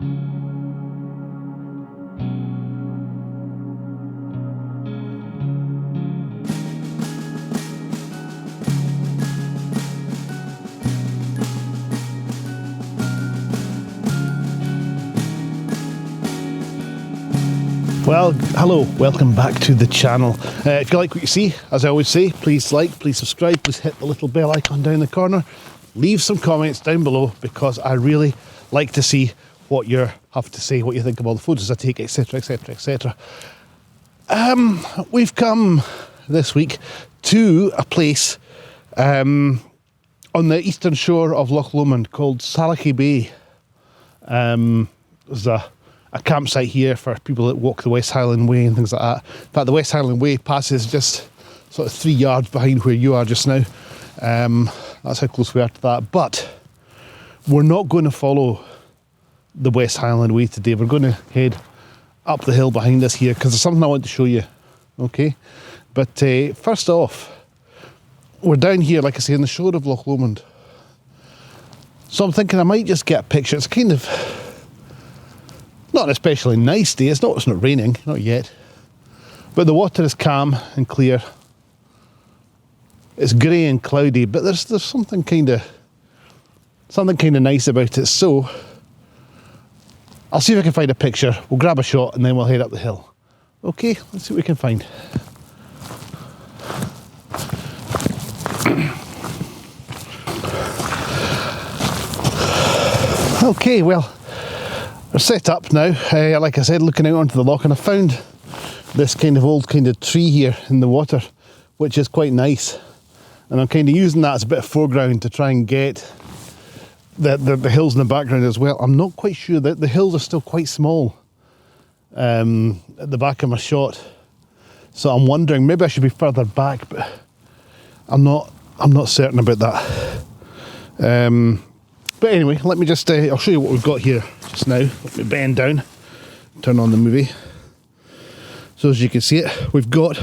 Well, hello, welcome back to the channel. If you like what you see, as I always say, please like, please subscribe, please hit the little bell icon down the corner. Leave some comments down below because I really like to see what you have to say, what you think of all the photos I take, etc, etc, etc. We've come this week to a place on the eastern shore of Loch Lomond called Sallochy Bay. There's a campsite here for people that walk the West Highland Way and things like that. In fact, the West Highland Way passes just sort of 3 yards behind where you are just now. That's how close we are to that. But we're not going to follow the West Highland Way today. We're going to head up the hill behind us here because there's something I want to show you. Okay, but first off, we're down here, like I say, on the shore of Loch Lomond. So I'm thinking I might just get a picture. It's kind of not an especially nice day. It's not raining, not yet. But the water is calm and clear. It's grey and cloudy, but there's something kind of nice about it. So I'll see if I can find a picture. We'll grab a shot and then we'll head up the hill. Okay, let's see what we can find. Okay, well, we're set up now, like I said, looking out onto the loch, and I found this kind of old tree here in the water, which is quite nice. And I'm kind of using that as a bit of foreground to try and get the hills in the background as well. I'm not quite sure that the hills are still quite small at the back of my shot. So I'm wondering, maybe I should be further back, but I'm not certain about that. But anyway, let me just, I'll show you what we've got here just now. Let me bend down, turn on the movie. So as you can see it, we've got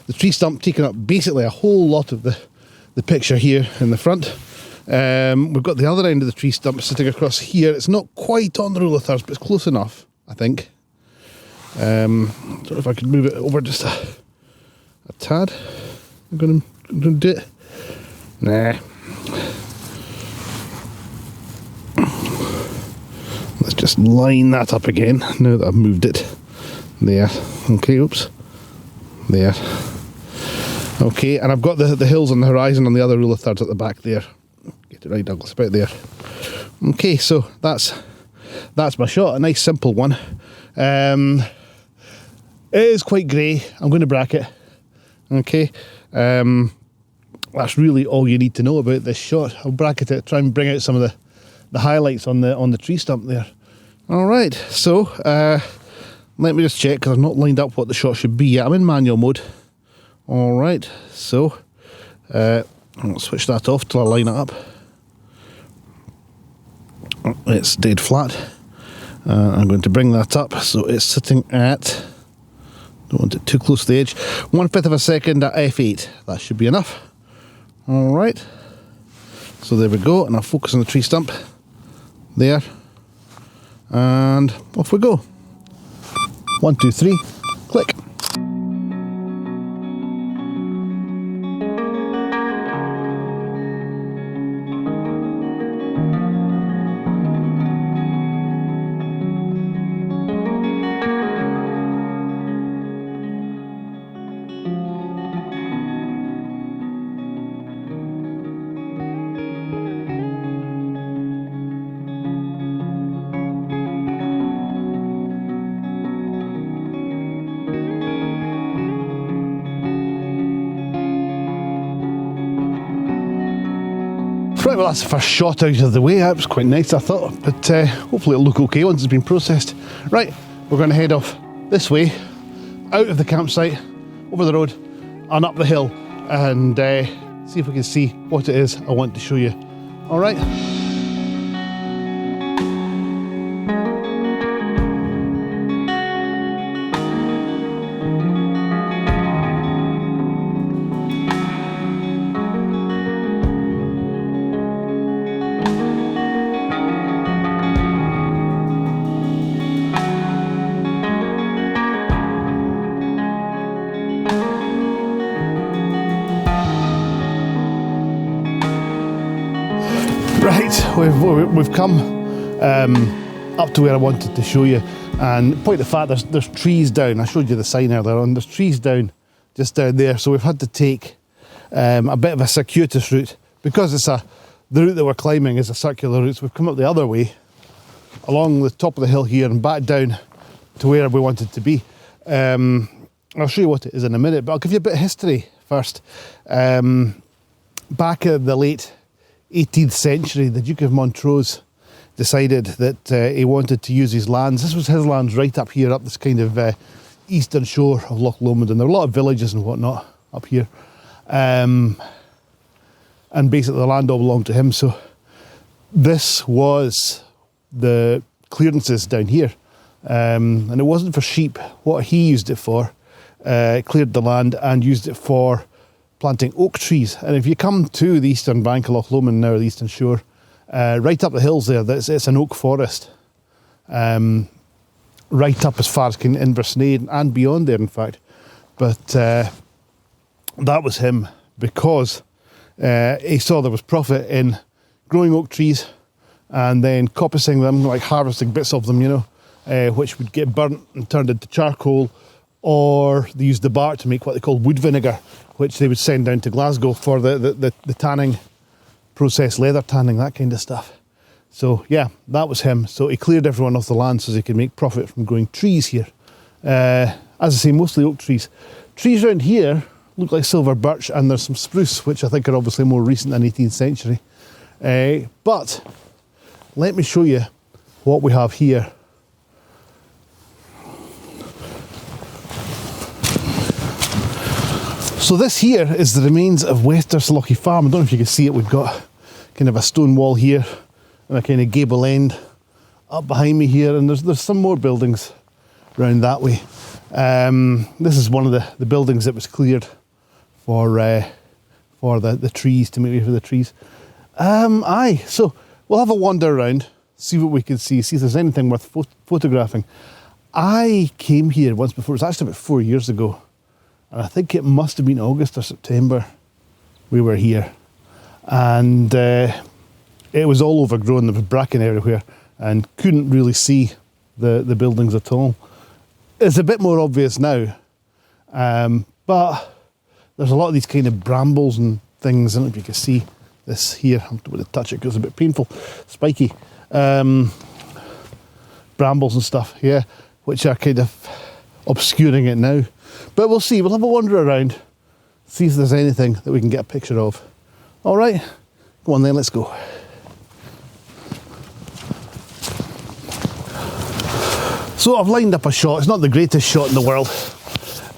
the tree stump taking up basically a whole lot of the picture here in the front. We've got the other end of the tree stump sitting across here. It's not quite on the rule of thirds, but it's close enough, I think. Don't know if I could move it over just a tad. I'm going to do it. Nah. Let's just line that up again now that I've moved it. There. Okay, oops. There. Okay, and I've got the hills on the horizon on the other rule of thirds at the back there. Get it right, Douglas, about there. Okay, so that's my shot, a nice simple one. It is quite grey. I'm going to bracket. Okay. That's really all you need to know about this shot. I'll bracket it, try and bring out some of the highlights on the tree stump there. Alright, so let me just check because I've not lined up what the shot should be yet. I'm in manual mode. Alright, so I'll switch that off till I line it up. It's dead flat. I'm going to bring that up so it's sitting at, don't want it too close to the edge, 1/5 of a second at f8. That should be enough. Alright, so there we go, and I'll focus on the tree stump there, and off we go. 1, 2, 3, click. Right, well that's the first shot out of the way. That was quite nice, I thought, but hopefully it'll look okay once it's been processed. Right, we're going to head off this way, out of the campsite, over the road, and up the hill, and see if we can see what it is I want to show you. Alright? we've come up to where I wanted to show you, and point the fact there's trees down. I showed you the sign earlier on. There's trees down, just down there. So we've had to take a bit of a circuitous route because the route that we're climbing is a circular route. So we've come up the other way, along the top of the hill here, and back down to where we wanted to be. I'll show you what it is in a minute, but I'll give you a bit of history first. Back in the late 18th century, the Duke of Montrose decided that he wanted to use his lands. This was his lands right up here, up this kind of eastern shore of Loch Lomond, and there are a lot of villages and whatnot up here. And basically the land all belonged to him. So this was the clearances down here. And it wasn't for sheep. What he used it for, cleared the land and used it for planting oak trees. And if you come to the eastern bank of Loch Lomond now, the eastern shore, right up the hills there, it's an oak forest. Right up as far as Inversnaid and beyond there, in fact. But that was him, because he saw there was profit in growing oak trees and then coppicing them, like harvesting bits of them, you know, which would get burnt and turned into charcoal, or they used the bark to make what they called wood vinegar, which they would send down to Glasgow for the tanning process, leather tanning, that kind of stuff. So yeah, that was him. So he cleared everyone off the land so he could make profit from growing trees here. As I say, mostly oak trees. Trees around here look like silver birch, and there's some spruce, which I think are obviously more recent than 18th century. But let me show you what we have here. So this here is the remains of Wester Sallochy Farm. I don't know if you can see it. We've got kind of a stone wall here and a kind of gable end up behind me here, and there's some more buildings around that way. This is one of the buildings that was cleared for the trees, to make way for the trees. So we'll have a wander around, see what we can see if there's anything worth photographing. I came here once before. It was actually about 4 years ago. And I think it must have been August or September we were here. And it was all overgrown. There was bracken everywhere and couldn't really see the buildings at all. It's a bit more obvious now. But there's a lot of these kind of brambles and things. I don't know if you can see this here. I'm going to touch it because it's a bit painful. Spiky. Brambles and stuff, yeah, which are kind of obscuring it now. But we'll see. We'll have a wander around, see if there's anything that we can get a picture of. All right, go on then, let's go. So I've lined up a shot. It's not the greatest shot in the world,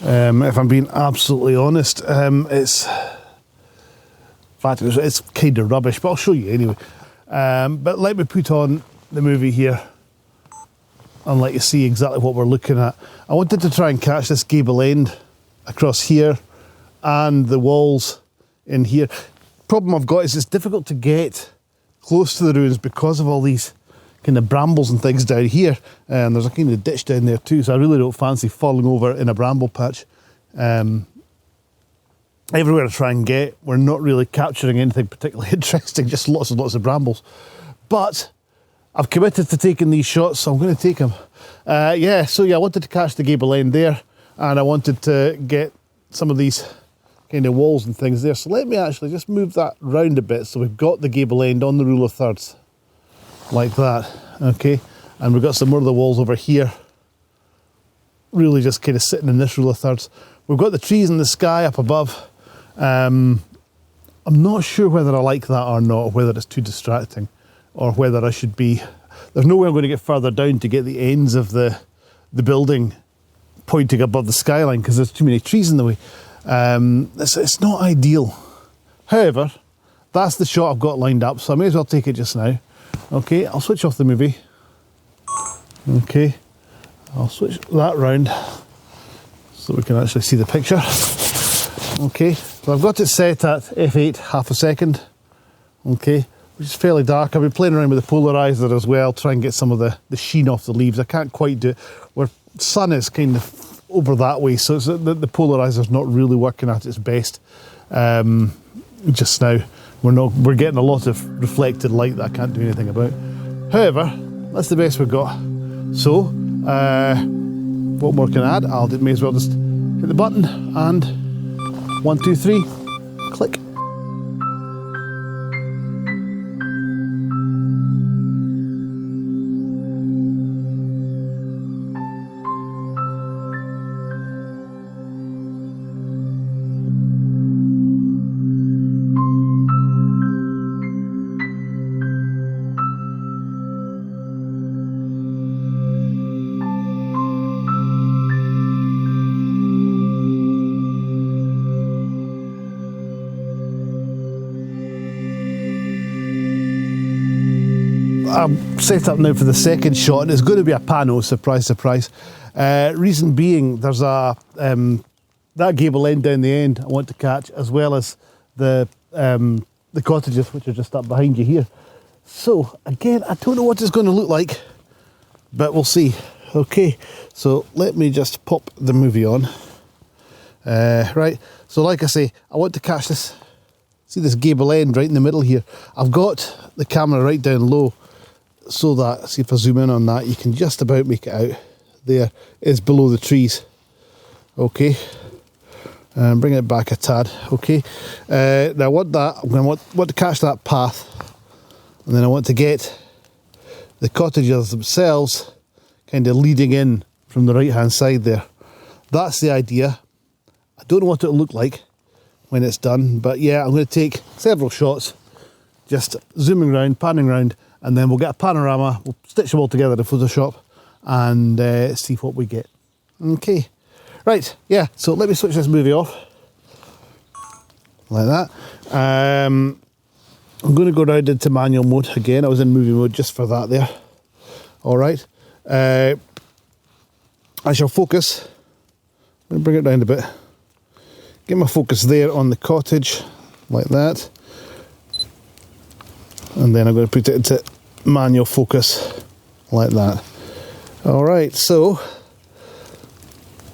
if I'm being absolutely honest. It's kind of rubbish, but I'll show you anyway. But let me put on the movie here and let you see exactly what we're looking at. I wanted to try and catch this gable end across here and the walls in here. Problem I've got is it's difficult to get close to the ruins because of all these kind of brambles and things down here, and there's a kind of ditch down there too, so I really don't fancy falling over in a bramble patch. Everywhere I try and get, we're not really capturing anything particularly interesting, just lots and lots of brambles. But I've committed to taking these shots, so I'm going to take them. I wanted to catch the gable end there, and I wanted to get some of these kind of walls and things there. So let me actually just move that round a bit, so we've got the gable end on the rule of thirds, like that, okay? And we've got some more of the walls over here, really just kind of sitting in this rule of thirds. We've got the trees in the sky up above. I'm not sure whether I like that or not, or whether it's too distracting, or whether I should be... There's no way I'm going to get further down to get the ends of the building pointing above the skyline because there's too many trees in the way. It's not ideal. However, that's the shot I've got lined up, so I may as well take it just now. Okay, I'll switch off the movie. Okay, I'll switch that round so we can actually see the picture. Okay, so I've got it set at f8, half a second. Okay, which is fairly dark. I've been playing around with the polarizer as well, try and get some of the sheen off the leaves. I can't quite do it. Where sun is kind of over that way, so it's the polarizer's not really working at its best just now. we're getting a lot of reflected light that I can't do anything about. However, that's the best we've got. So, what more can I add? May as well just hit the button and 1, 2, 3, click. I'm set up now for the second shot, and it's going to be a pano, surprise, surprise. Reason being, there's a that gable end down the end I want to catch, as well as the cottages, which are just up behind you here. So again, I don't know what it's going to look like, but we'll see. Okay, so let me just pop the movie on. Right, so like I say, I want to catch this. See this gable end right in the middle here. I've got the camera right down low, so that, see if I zoom in on that, you can just about make it out. There is below the trees. Okay, and bring it back a tad. Okay, now I want that. I'm going to want to catch that path, and then I want to get the cottages themselves kind of leading in from the right hand side there. That's the idea. I don't know what it'll look like when it's done, but yeah, I'm going to take several shots, just zooming around, panning around, and then we'll get a panorama, we'll stitch them all together in Photoshop and see what we get. Okay, right, yeah, so let me switch this movie off, like that. I'm going to go round into manual mode again. I was in movie mode just for that there. All right, I shall focus. I'm going to bring it down a bit. Get my focus there on the cottage, like that. And then I'm going to put it into manual focus, like that. All right, so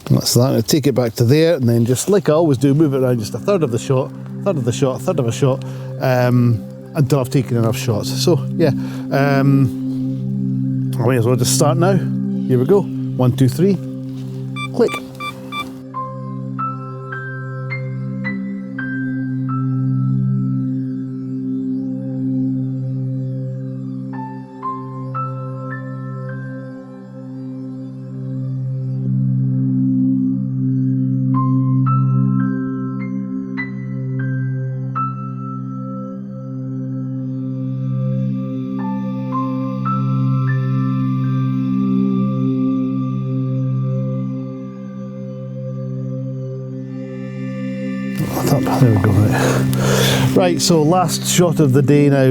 that's that. I'm going to take it back to there, and then just like I always do, move it around just a third of the shot, third of the shot, third of a shot, until I've taken enough shots. So yeah, I may as well just start now. Here we go. 1, 2, 3, click. There we go. Right, so last shot of the day now.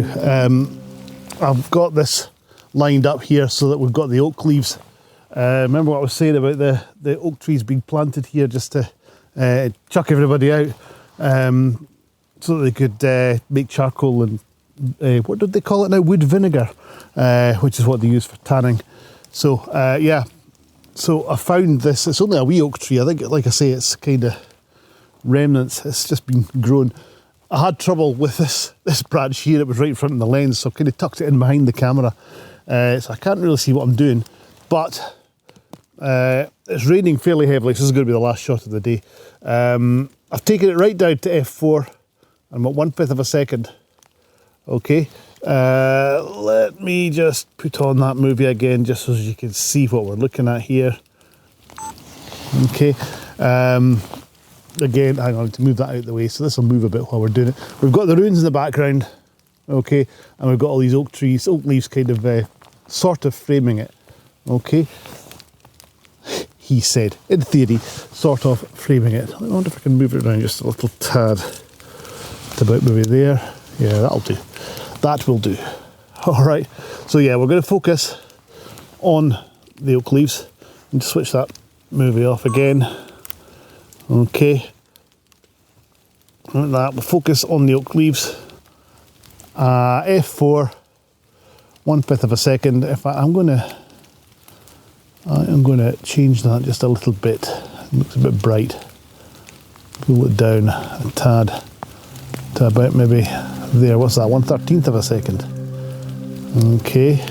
I've got this lined up here so that we've got the oak leaves. Remember what I was saying about the oak trees being planted here just to chuck everybody out, so that they could make charcoal and what did they call it now? Wood vinegar, which is what they use for tanning. So yeah, so I found this. It's only a wee oak tree. I think, like I say, it's kind of remnants. It's just been grown. I had trouble with this branch here. It was right in front of the lens, so I kind of tucked it in behind the camera, so I can't really see what I'm doing. But it's raining fairly heavily, so this is going to be the last shot of the day. I've taken it right down to f4. I'm at 1/5 of a second. Okay, let me just put on that movie again, just so you can see what we're looking at here. Okay. Again, hang on, to move that out of the way, so this will move a bit while we're doing it. We've got the ruins in the background, okay, and we've got all these oak trees, oak leaves kind of sort of framing it, okay. He said, in theory, sort of framing it. I wonder if I can move it around just a little tad. It's about maybe there. Yeah, that'll do. That will do. All right, so yeah, we're going to focus on the oak leaves. And just switch that movie off again. Okay, like that. We'll focus on the oak leaves. F4, 1/5 of a second. I'm going to change that just a little bit. It looks a bit bright. Pull it down a tad to about maybe there, what's that, 1/13 of a second. Okay,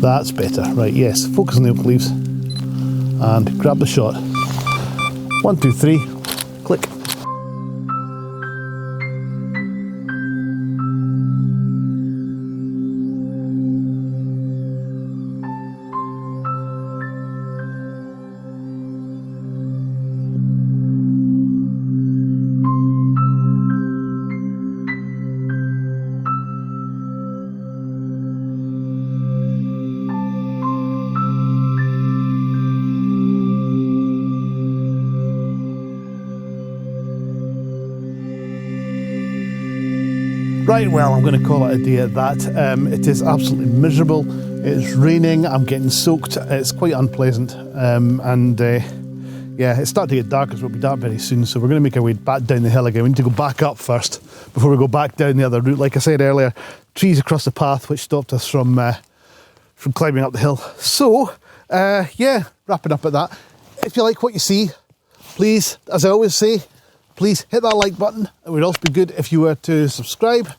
that's better. Right, yes, focus on the oak leaves and grab the shot. 1, 2, 3, click. Right, well, I'm going to call it a day at that. It is absolutely miserable. It's raining, I'm getting soaked, it's quite unpleasant. Yeah, it's starting to get dark, because it'll be dark very soon, so we're going to make our way back down the hill again. We need to go back up first, before we go back down the other route. Like I said earlier, trees across the path, which stopped us from climbing up the hill. So, yeah, wrapping up at that. If you like what you see, please, as I always say, please hit that like button. It would also be good if you were to subscribe.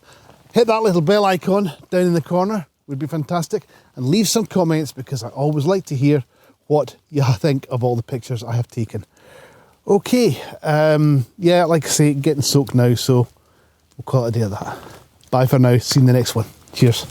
Hit that little bell icon down in the corner, would be fantastic. And leave some comments, because I always like to hear what you think of all the pictures I have taken. Okay, yeah, like I say, getting soaked now, so we'll call it a day of that. Bye for now, see you in the next one. Cheers.